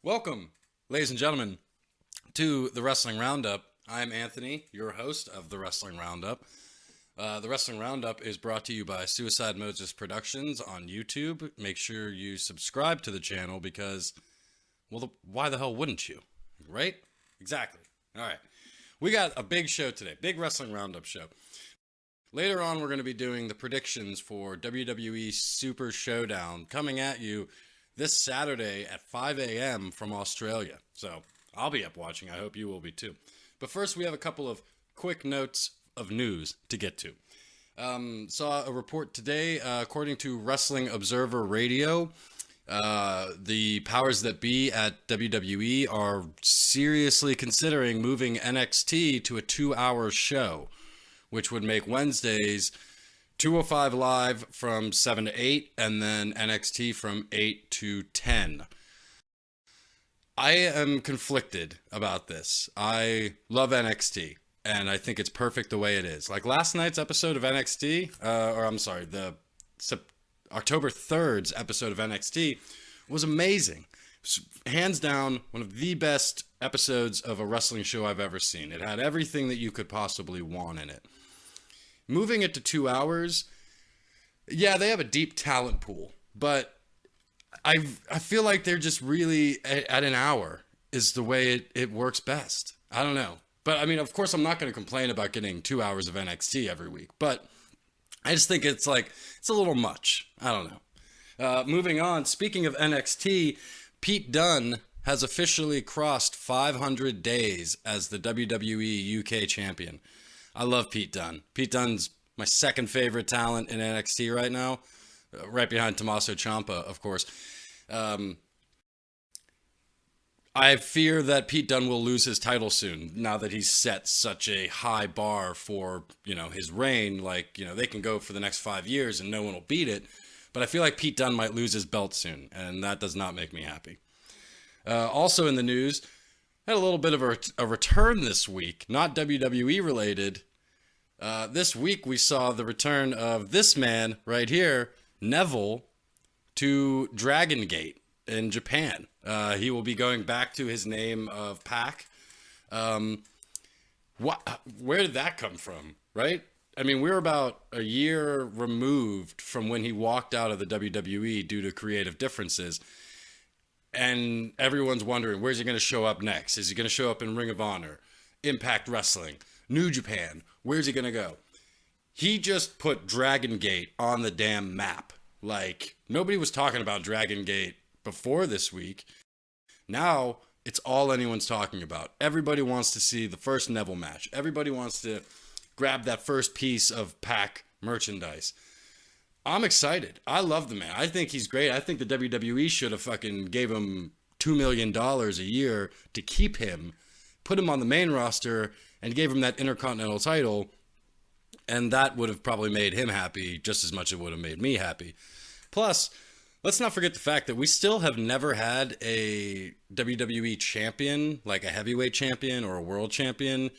Welcome, ladies and gentlemen, to the Wrestling Roundup. I'm Anthony, your host of the Wrestling Roundup. The Wrestling Roundup is brought to you by Suicide Moses Productions on YouTube. Make sure you subscribe to the channel because, well, why the hell wouldn't you? Right? Exactly. All right. We got a big show today, big Wrestling Roundup show. Later on, we're going to be doing the predictions for WWE Super Showdown coming at you this Saturday at 5 a.m. from Australia. So I'll be up watching. I hope you will be too. But first, we have a couple of quick notes of news to get to. Saw a report today, according to Wrestling Observer Radio, the powers that be at WWE are seriously considering moving NXT to a 2-hour show, which would make Wednesdays 205 Live from 7 to 8, and then NXT from 8 to 10. I am conflicted about this. I love NXT, and I think it's perfect the way it is. Like last night's episode of NXT, the October 3rd's episode of NXT was amazing. It was hands down one of the best episodes of a wrestling show I've ever seen. It had everything that you could possibly want in it. Moving it to 2 hours, yeah, they have a deep talent pool, but I feel like they're just really at an hour is the way it works best. I don't know. But I mean, of course, I'm not going to complain about getting 2 hours of NXT every week, but I just think it's a little much. I don't know. Moving on, speaking of NXT, Pete Dunne has officially crossed 500 days as the WWE UK champion. I love Pete Dunne. Pete Dunne's my second favorite talent in NXT right now, right behind Tommaso Ciampa, of course. I fear that Pete Dunne will lose his title soon now that he's set such a high bar for, his reign. Like, they can go for the next 5 years and no one will beat it. But I feel like Pete Dunne might lose his belt soon, and that does not make me happy. Also in the news, had a little bit of a return this week, not WWE related. This week we saw the return of this man right here, Neville, to Dragon Gate in Japan. He will be going back to his name of Pac. Where did that come from, right? I mean, we're about a year removed from when he walked out of the WWE due to creative differences. And everyone's wondering, where's he going to show up next? Is he going to show up in Ring of Honor, Impact Wrestling, New Japan? Where's he going to go? He just put Dragon Gate on the damn map. Like, nobody was talking about Dragon Gate before this week. Now, it's all anyone's talking about. Everybody wants to see the first Neville match. Everybody wants to grab that first piece of Pac merchandise. I'm excited. I love the man. I think he's great. I think the WWE should have fucking gave him $2 million a year to keep him, put him on the main roster, and gave him that Intercontinental title. And that would have probably made him happy just as much as it would have made me happy. Plus, let's not forget the fact that we still have never had a WWE champion, like a heavyweight champion or a world champion,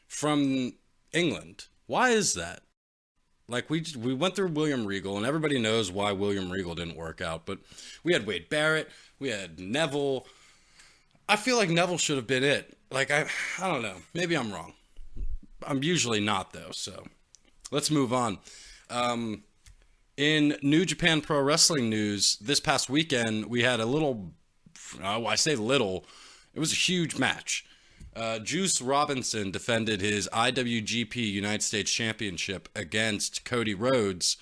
from England. Why is that? Like, we went through William Regal, and everybody knows why William Regal didn't work out. But we had Wade Barrett. We had Neville. I feel like Neville should have been it. Like, I don't know. Maybe I'm wrong. I'm usually not, though. So let's move on. In New Japan Pro Wrestling news, this past weekend, we had a little, I say little, it was a huge match. Juice Robinson defended his IWGP United States Championship against Cody Rhodes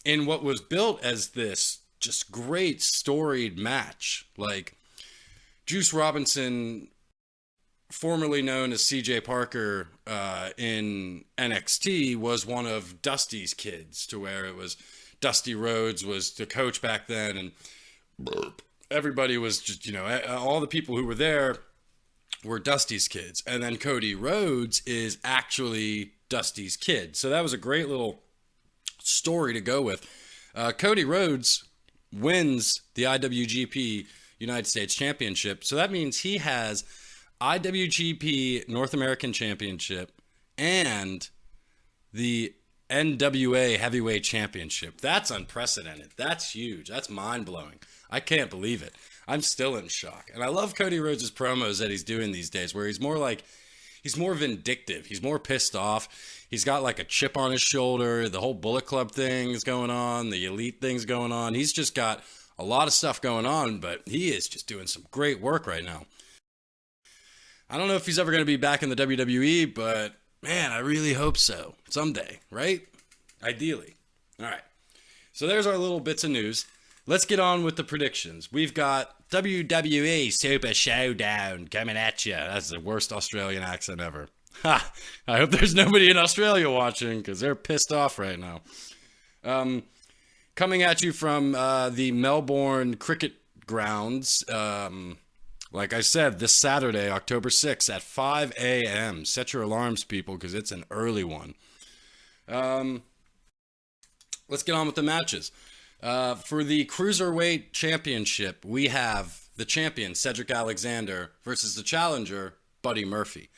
in what was built as this just great storied match. Like, Juice Robinson, formerly known as CJ Parker in NXT, was one of Dusty's kids, to where it was Dusty Rhodes was the coach back then, and everybody was just, all the people who were there were Dusty's kids. And then Cody Rhodes is actually Dusty's kid. So that was a great little story to go with. Cody Rhodes wins the IWGP United States Championship. So that means he has IWGP North American Championship and the NWA Heavyweight Championship. That's unprecedented. That's huge. That's mind-blowing. I can't believe it. I'm still in shock. And I love Cody Rhodes' promos that he's doing these days, where he's more vindictive. He's more pissed off. He's got like a chip on his shoulder. The whole Bullet Club thing is going on. The Elite thing's going on. He's just got a lot of stuff going on, but he is just doing some great work right now. I don't know if he's ever going to be back in the WWE, but man, I really hope so. Someday, right? Ideally. All right. So there's our little bits of news. Let's get on with the predictions. We've got WWE Super Showdown coming at you. That's the worst Australian accent ever. Ha! I hope there's nobody in Australia watching because they're pissed off right now. Coming at you from the Melbourne Cricket Grounds. Like I said, this Saturday, October 6th at 5 a.m. Set your alarms, people, because it's an early one. Let's get on with the matches. For the Cruiserweight Championship, we have the champion, Cedric Alexander, versus the challenger, Buddy Murphy.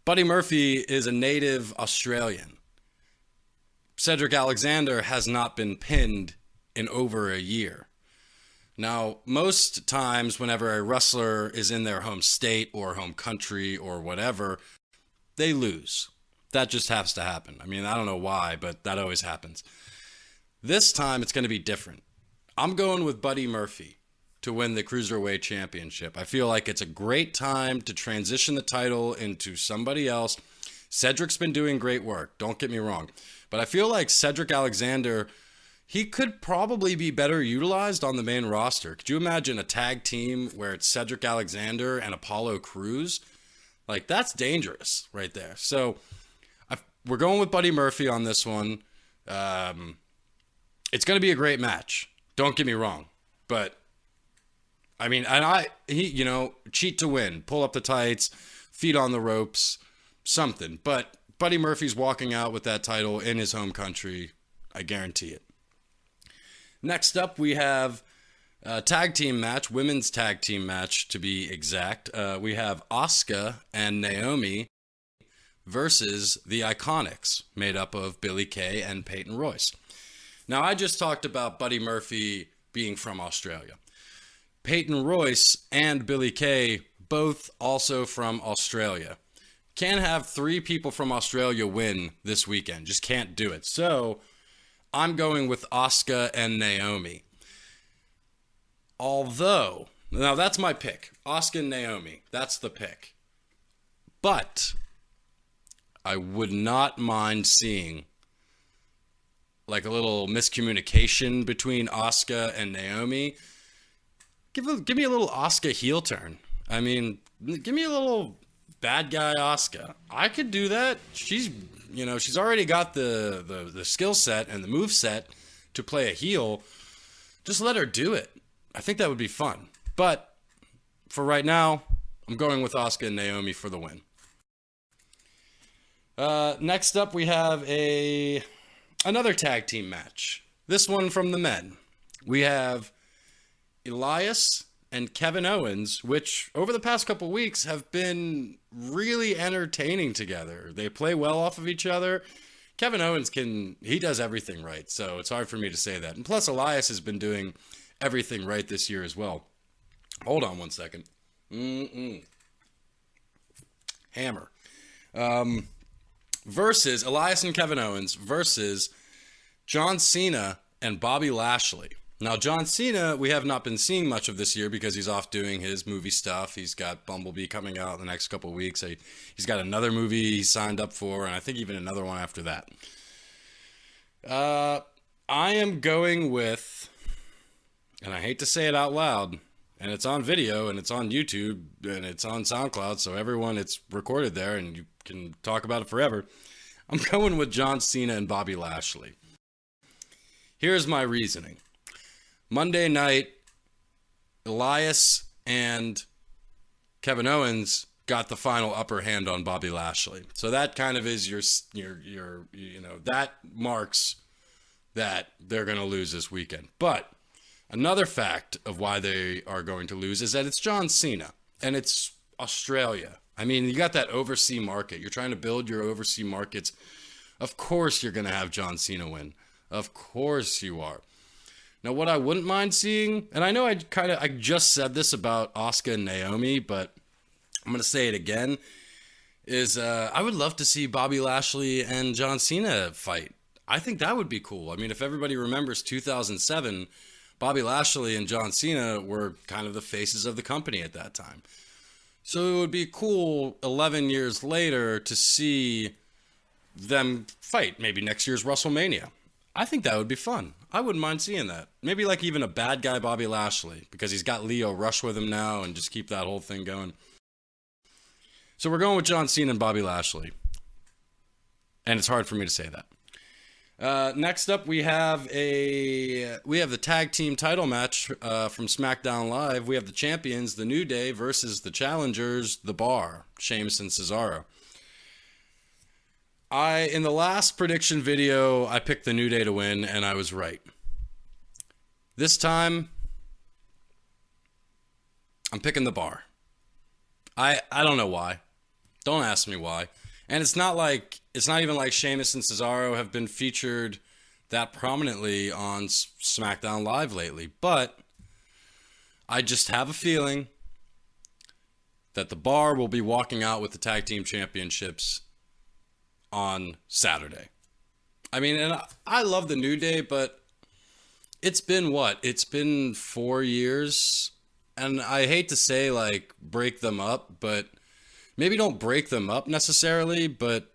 Buddy Murphy is a native Australian. Cedric Alexander has not been pinned in over a year. Now, most times whenever a wrestler is in their home state or home country or whatever, they lose. That just has to happen. I mean, I don't know why, but that always happens. This time, it's going to be different. I'm going with Buddy Murphy to win the Cruiserweight Championship. I feel like it's a great time to transition the title into somebody else. Cedric's been doing great work, don't get me wrong. But I feel like Cedric Alexander, he could probably be better utilized on the main roster. Could you imagine a tag team where it's Cedric Alexander and Apollo Crews? Like, that's dangerous right there. So, we're going with Buddy Murphy on this one. It's going to be a great match. Don't get me wrong. But, I mean, cheat to win. Pull up the tights, feet on the ropes, something. But Buddy Murphy's walking out with that title in his home country. I guarantee it. Next up, we have a tag team match, women's tag team match to be exact. We have Asuka and Naomi versus the Iconics, made up of Billie Kay and Peyton Royce. Now, I just talked about Buddy Murphy being from Australia. Peyton Royce and Billie Kay, both also from Australia. Can't have three people from Australia win this weekend. Just can't do it. So, I'm going with Asuka and Naomi. Although, now that's my pick. Asuka and Naomi. That's the pick. But I would not mind seeing like a little miscommunication between Asuka and Naomi. Give me a little Asuka heel turn. I mean, give me a little bad guy Asuka. I could do that. She's already got the skill set and the move set to play a heel. Just let her do it. I think that would be fun. But for right now, I'm going with Asuka and Naomi for the win. Next up, we have another tag team match. This one from the men. We have Elias and Kevin Owens, which over the past couple weeks have been really entertaining together. They play well off of each other. Kevin Owens he does everything right, so it's hard for me to say that. And plus, Elias has been doing everything right this year as well. Hold on one second. Hammer. Versus Elias and Kevin Owens versus John Cena and Bobby Lashley. Now, John Cena, we have not been seeing much of this year because he's off doing his movie stuff. He's got Bumblebee coming out in the next couple of weeks. He's got another movie he signed up for, and I think even another one after that. I am going with, and I hate to say it out loud, and it's on video, and it's on YouTube, and it's on SoundCloud, so everyone, it's recorded there, and you can talk about it forever. I'm going with John Cena and Bobby Lashley. Here's my reasoning. Monday night, Elias and Kevin Owens got the final upper hand on Bobby Lashley. So that kind of is your that marks that they're going to lose this weekend. But another fact of why they are going to lose is that it's John Cena and it's Australia. I mean, you got that overseas market. You're trying to build your overseas markets. Of course you're going to have John Cena win. Of course you are. Now, what I wouldn't mind seeing, and I know I just said this about Asuka and Naomi, but I'm gonna say it again, is I would love to see Bobby Lashley and John Cena fight. I think that would be cool. I mean, if everybody remembers 2007, Bobby Lashley and John Cena were kind of the faces of the company at that time. So it would be cool 11 years later to see them fight, maybe next year's WrestleMania. I think that would be fun. I wouldn't mind seeing that. Maybe like even a bad guy Bobby Lashley, because he's got Leo Rush with him now, and just keep that whole thing going. So we're going with John Cena and Bobby Lashley. And it's hard for me to say that. Next up, we have the tag team title match from SmackDown Live. We have the champions, the New Day, versus the challengers, The Bar, Sheamus and Cesaro. In the last prediction video, I picked the New Day to win, and I was right. This time, I'm picking The Bar. I don't know why. Don't ask me why. And it's not even like Sheamus and Cesaro have been featured that prominently on SmackDown Live lately. But I just have a feeling that The Bar will be walking out with the tag team championships on Saturday. I mean, and I love the New Day, but it's been what? It's been 4 years. And I hate to say, like, break them up, but maybe don't break them up necessarily, but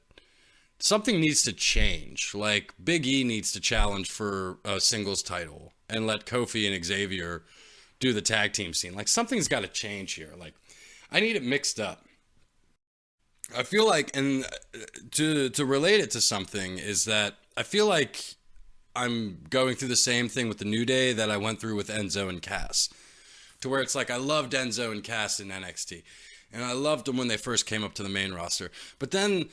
something needs to change. Like, Big E needs to challenge for a singles title and let Kofi and Xavier do the tag team scene. Like, something's got to change here. Like, I need it mixed up. I feel like, and to relate it to something, is that I feel like I'm going through the same thing with the New Day that I went through with Enzo and Cass. To where it's like, I loved Enzo and Cass in NXT. And I loved them when they first came up to the main roster. But then you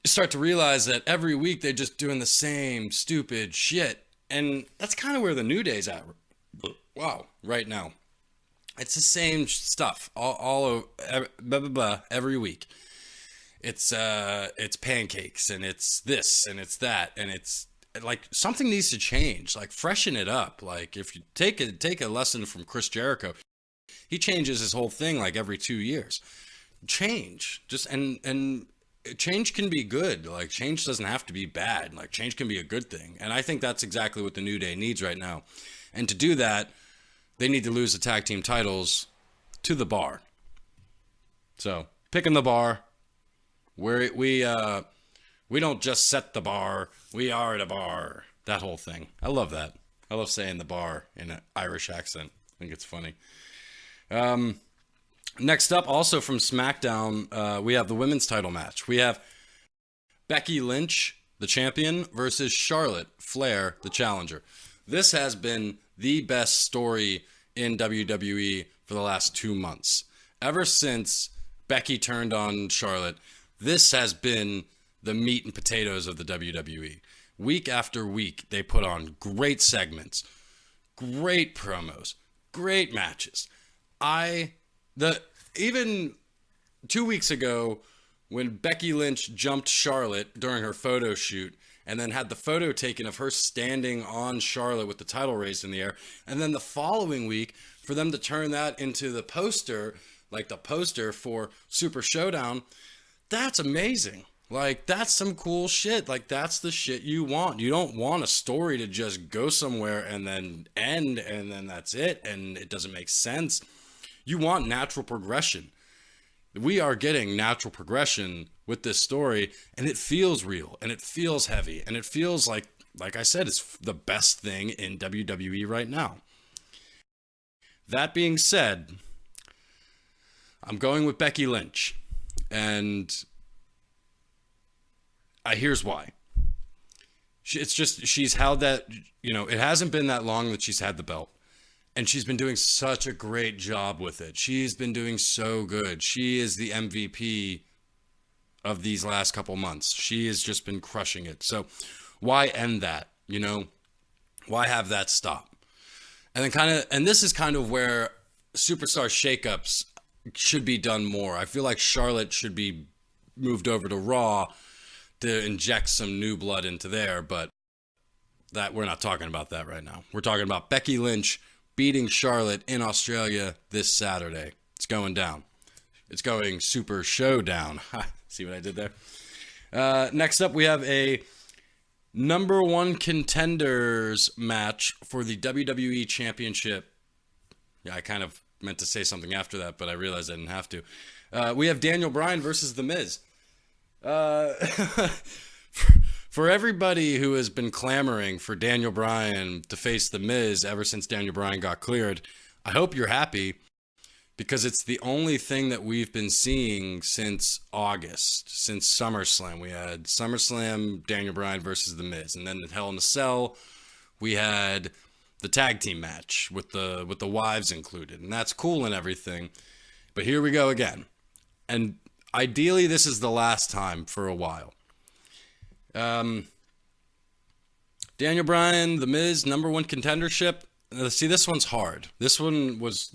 start to realize that every week they're just doing the same stupid shit. And that's kind of where the New Day's at. Wow, right now. It's the same stuff every week. It's pancakes, and it's this, and it's that, and it's like something needs to change. Like, freshen it up. Like, if you take a lesson from Chris Jericho, he changes his whole thing like every 2 years. Change, just and change can be good. Like, change doesn't have to be bad. Like, change can be a good thing, and I think that's exactly what the New Day needs right now. And to do that, they need to lose the tag team titles to The Bar. So, picking The Bar. We don't just set the bar, we are the bar. That whole thing. I love that. I love saying The Bar in an Irish accent. I think it's funny. Next up, also from SmackDown, we have the women's title match. We have Becky Lynch, the champion, versus Charlotte Flair, the challenger. This has been the best story in WWE for the last 2 months. Ever since Becky turned on Charlotte, this has been the meat and potatoes of the WWE. Week after week, they put on great segments, great promos, great matches. Even 2 weeks ago, when Becky Lynch jumped Charlotte during her photo shoot, and then had the photo taken of her standing on Charlotte with the title raised in the air, and then the following week, for them to turn that into the poster, like the poster for Super Showdown, that's amazing. Like, that's some cool shit. Like, that's the shit you want. You don't want a story to just go somewhere and then end, and then that's it, and it doesn't make sense. You want natural progression. We are getting natural progression with this story, and it feels real, and it feels heavy, and it feels like I said, it's the best thing in WWE right now. That being said, I'm going with Becky Lynch. And here's why. She's held that, it hasn't been that long that she's had the belt. And she's been doing such a great job with it. She's been doing so good. She is the MVP of these last couple months. She has just been crushing it. So why end that? Why have that stop? And then this is kind of where superstar shakeups should be done more. I feel like Charlotte should be moved over to Raw to inject some new blood into there, but that we're not talking about that right now. We're talking about Becky Lynch beating Charlotte in Australia this Saturday. It's going down. It's going super showdown. See what I did there? Next up, we have a number one contenders match for the WWE Championship. Yeah, I kind of meant to say something after that, but I realized I didn't have to. We have Daniel Bryan versus The Miz. For everybody who has been clamoring for Daniel Bryan to face The Miz ever since Daniel Bryan got cleared, I hope you're happy, because it's the only thing that we've been seeing since August, since SummerSlam. We had SummerSlam, Daniel Bryan versus The Miz, and then at Hell in a Cell, we had the tag team match with the wives included, and that's cool and everything. But here we go again, and ideally this is the last time for a while. Daniel Bryan, The Miz, number one contendership. See, this one's hard. This one was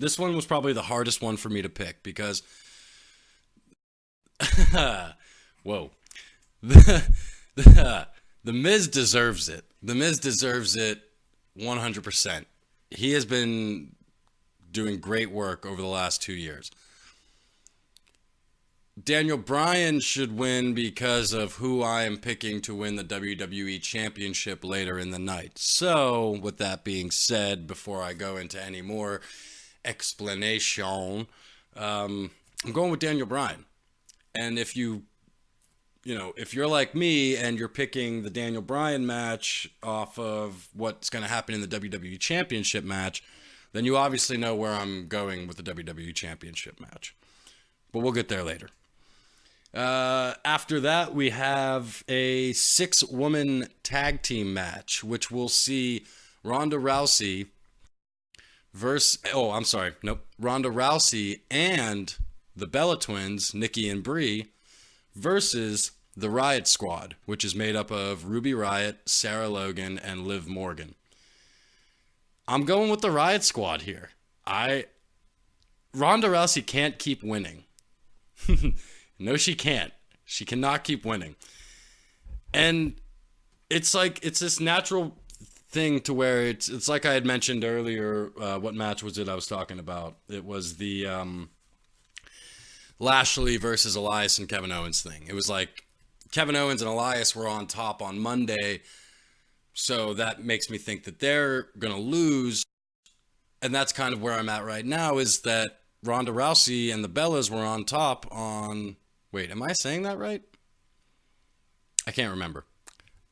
probably the hardest one for me to pick because, whoa, the Miz deserves it. The Miz deserves it 100%. He has been doing great work over the last 2 years. Daniel Bryan should win because of who I am picking to win the WWE Championship later in the night. So, with that being said, before I go into any more explanation, I'm going with Daniel Bryan. And if if you're like me and you're picking the Daniel Bryan match off of what's going to happen in the WWE Championship match, then you obviously know where I'm going with the WWE Championship match. But we'll get there later. After that, we have a 6-woman tag team match, which will see Ronda Rousey Ronda Rousey and the Bella Twins, Nikki and Brie, versus the Riot Squad, which is made up of Ruby Riott, Sarah Logan, and Liv Morgan. I'm going with the Riot Squad here. Ronda Rousey can't keep winning. No, she can't. She cannot keep winning. And it's this natural thing to where it's like I had mentioned earlier. What match was it I was talking about? It was the Lashley versus Elias and Kevin Owens thing. It was like Kevin Owens and Elias were on top on Monday, so that makes me think that they're going to lose. And that's kind of where I'm at right now, is that Ronda Rousey and the Bellas were on top on... Wait, am I saying that right? I can't remember.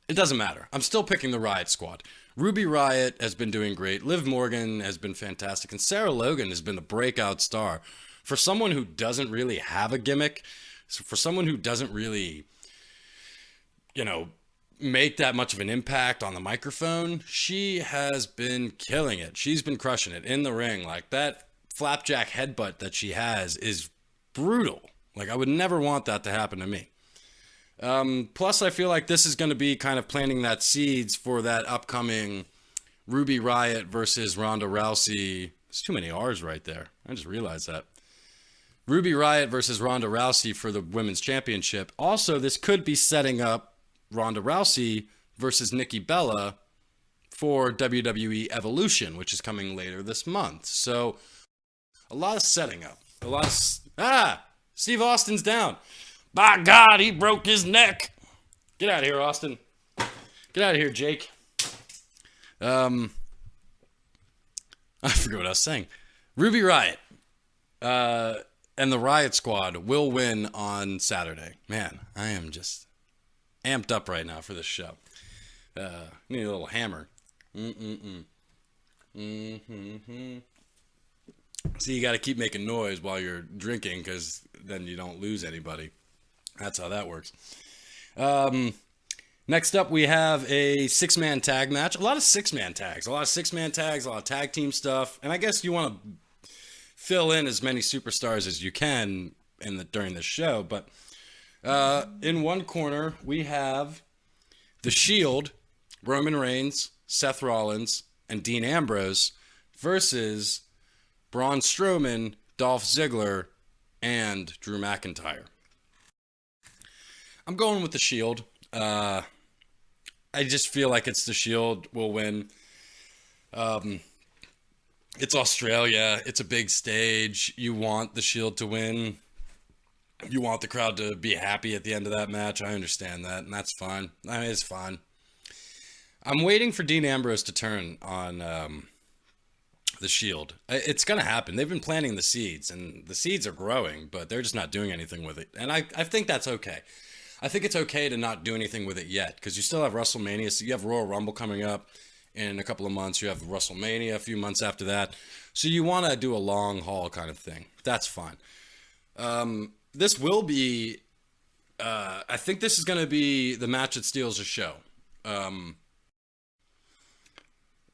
It doesn't matter. I'm still picking the Riot Squad. Ruby Riott has been doing great. Liv Morgan has been fantastic. And Sarah Logan has been a breakout star. For someone who doesn't really have a gimmick, for someone who doesn't really, make that much of an impact on the microphone, she has been killing it. She's been crushing it in the ring. Like, that flapjack headbutt that she has is brutal. Like, I would never want that to happen to me. Plus, I feel like this is going to be kind of planting that seeds for that upcoming Ruby Riott versus Ronda Rousey. There's too many R's right there. I just realized that. Ruby Riott versus Ronda Rousey for the Women's Championship. Also, this could be setting up Ronda Rousey versus Nikki Bella for WWE Evolution, which is coming later this month. So, a lot of setting up. A lot of... Steve Austin's down. By God, he broke his neck. Get out of here, Austin. Get out of here, Jake. I forgot what I was saying. Ruby Riott and the Riot Squad will win on Saturday. Man, I am just amped up right now for this show. Need a little hammer. See, you got to keep making noise while you're drinking, because then you don't lose anybody. That's how that works. Next up, we have a 6-man tag match. A lot of 6-man tags. A lot of 6-man tags, a lot of tag team stuff. And I guess you want to fill in as many superstars as you can during the show. But in one corner, we have The Shield, Roman Reigns, Seth Rollins, and Dean Ambrose versus Braun Strowman, Dolph Ziggler, and Drew McIntyre. I'm going with The Shield. I just feel like it's the Shield will win. It's Australia. It's a big stage. You want the Shield to win. You want the crowd to be happy at the end of that match. I understand that, and that's fine. I mean, it's fine. I'm waiting for Dean Ambrose to turn on the Shield. It's going to happen. They've been planting the seeds, and the seeds are growing, but they're just not doing anything with it. And I think that's okay. I think it's okay to not do anything with it yet, because you still have WrestleMania. So you have Royal Rumble coming up in a couple of months. You have WrestleMania a few months after that. So you want to do a long haul kind of thing. That's fine. This will be, I think this is going to be the match that steals the show.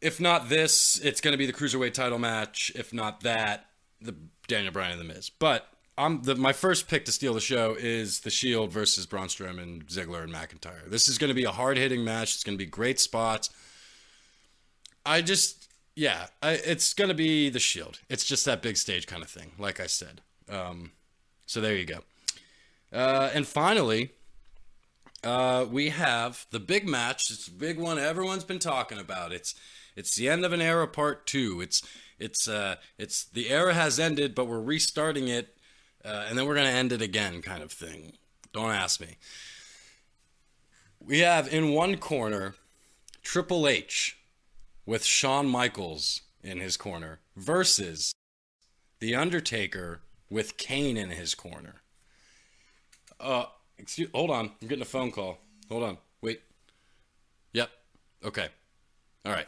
If not this, it's going to be the Cruiserweight title match. If not that, the Daniel Bryan and The Miz. But my first pick to steal the show is the Shield versus Braun Strowman, Ziggler, and McIntyre. This is going to be a hard-hitting match. It's going to be great spots. It's going to be the Shield. It's just that big stage kind of thing, like I said. So there you go. And finally, we have the big match. It's a big one everyone's been talking about. It's the end of an era, part 2. It's the era has ended, but we're restarting it, and then we're gonna end it again, kind of thing. Don't ask me. We have in one corner Triple H with Shawn Michaels in his corner versus The Undertaker with Kane in his corner. Hold on. I'm getting a phone call. Hold on. Wait. Yep. Okay. All right.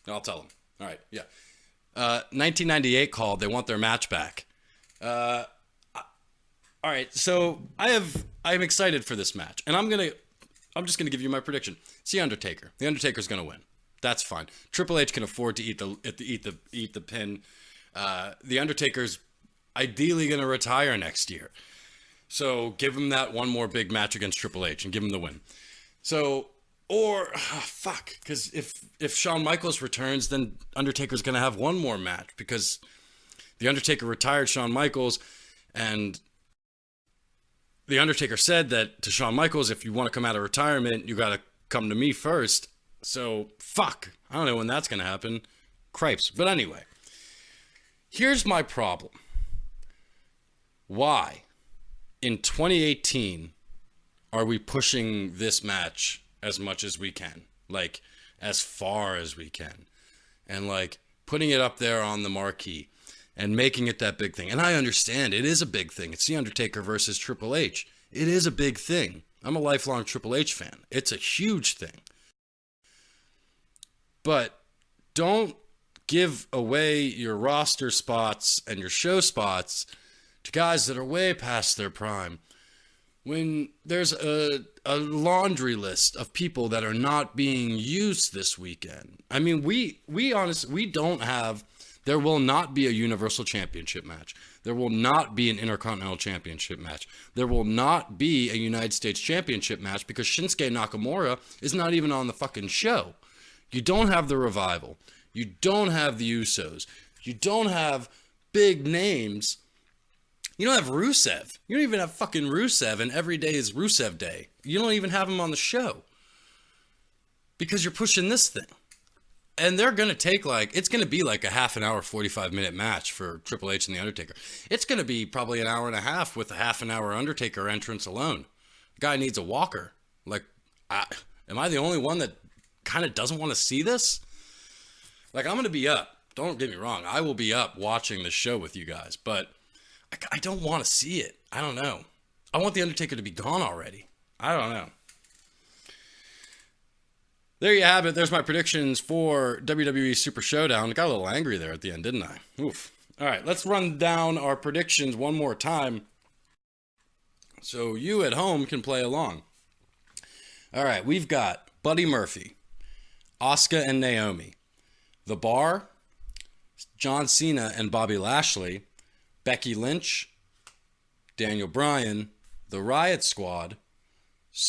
I'll tell them. All right. Yeah. 1998 called. They want their match back. All right. So I'm excited for this match, and I'm just gonna give you my prediction. It's The Undertaker. The Undertaker's gonna win. That's fine. Triple H can afford to eat the pin. The Undertaker's ideally gonna retire next year. So give him that one more big match against Triple H and give him the win. Because if Shawn Michaels returns, then Undertaker's going to have one more match because the Undertaker retired Shawn Michaels, and the Undertaker said that to Shawn Michaels, if you want to come out of retirement, you got to come to me first. So I don't know when that's going to happen. Cripes. But anyway, here's my problem. Why? In 2018, are we pushing this match as much as we can? Like, as far as we can. And, like, putting it up there on the marquee and making it that big thing. And I understand it is a big thing. It's The Undertaker versus Triple H. It is a big thing. I'm a lifelong Triple H fan. It's a huge thing. But don't give away your roster spots and your show spots to guys that are way past their prime, when there's a laundry list of people that are not being used this weekend. I mean, we honestly, there will not be a Universal Championship match. There will not be an Intercontinental Championship match. There will not be a United States Championship match because Shinsuke Nakamura is not even on the fucking show. You don't have the Revival. You don't have the Usos. You don't have big names. You don't have Rusev. You don't even have fucking Rusev, and every day is Rusev Day. You don't even have him on the show. Because you're pushing this thing. And they're going to take it's going to be like a half an hour, 45-minute match for Triple H and The Undertaker. It's going to be probably an hour and a half with a half an hour Undertaker entrance alone. The guy needs a walker. Am I the only one that kind of doesn't want to see this? I'm going to be up. Don't get me wrong. I will be up watching the show with you guys, but I don't want to see it. I don't know. I want The Undertaker to be gone already. I don't know. There you have it. There's my predictions for WWE Super Showdown. Got a little angry there at the end, didn't I? Oof. All right, let's run down our predictions one more time so you at home can play along. All right, we've got Buddy Murphy, Asuka and Naomi, The Bar, John Cena and Bobby Lashley, Becky Lynch, Daniel Bryan, The Riot Squad,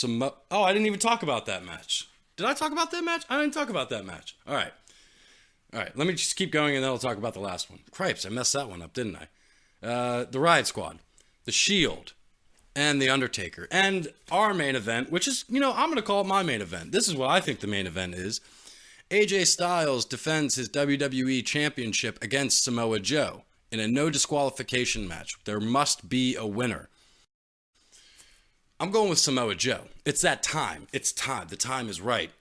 I didn't even talk about that match. Did I talk about that match? I didn't talk about that match. All right. Let me just keep going and then I'll talk about the last one. Cripes, I messed that one up, didn't I? The Riot Squad, The Shield, and The Undertaker. And our main event, which is, I'm going to call it my main event. This is what I think the main event is. AJ Styles defends his WWE Championship against Samoa Joe in a no disqualification match. There must be a winner. I'm going with Samoa Joe. It's that time. It's time. The time is right.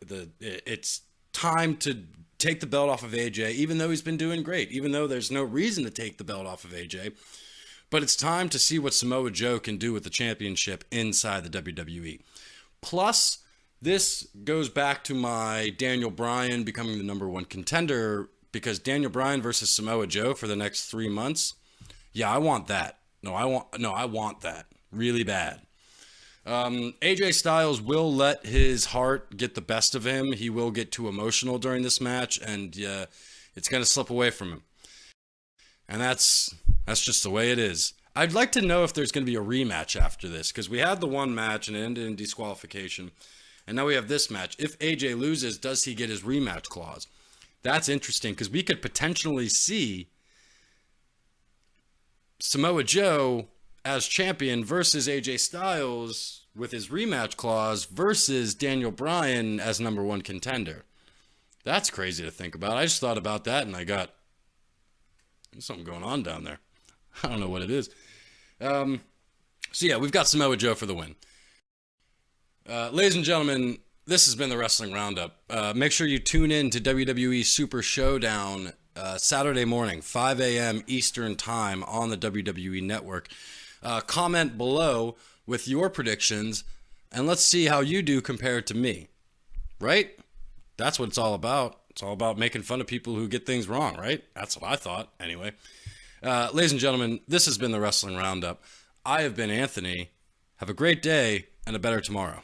It's time to take the belt off of AJ, even though he's been doing great, even though there's no reason to take the belt off of AJ. But it's time to see what Samoa Joe can do with the championship inside the WWE. Plus, this goes back to my Daniel Bryan becoming the number one contender, because Daniel Bryan versus Samoa Joe for the next 3 months. Yeah, I want that. I want that really bad. AJ Styles will let his heart get the best of him. He will get too emotional during this match, and it's going to slip away from him. And that's just the way it is. I'd like to know if there's going to be a rematch after this, because we had the one match and it ended in disqualification, and now we have this match. If AJ loses, does he get his rematch clause? That's interesting, because we could potentially see Samoa Joe as champion versus AJ Styles with his rematch clause versus Daniel Bryan as number one contender. That's crazy to think about. I just thought about that and I got, there's something going on down there. I don't know what it is. So yeah, we've got Samoa Joe for the win. Ladies and gentlemen, this has been the Wrestling Roundup. Make sure you tune in to WWE Super Showdown Saturday morning, 5 a.m. Eastern Time on the WWE Network. Comment below with your predictions, and let's see how you do compared to me. Right? That's what it's all about. It's all about making fun of people who get things wrong, right? That's what I thought, anyway. Ladies and gentlemen, this has been the Wrestling Roundup. I have been Anthony. Have a great day and a better tomorrow.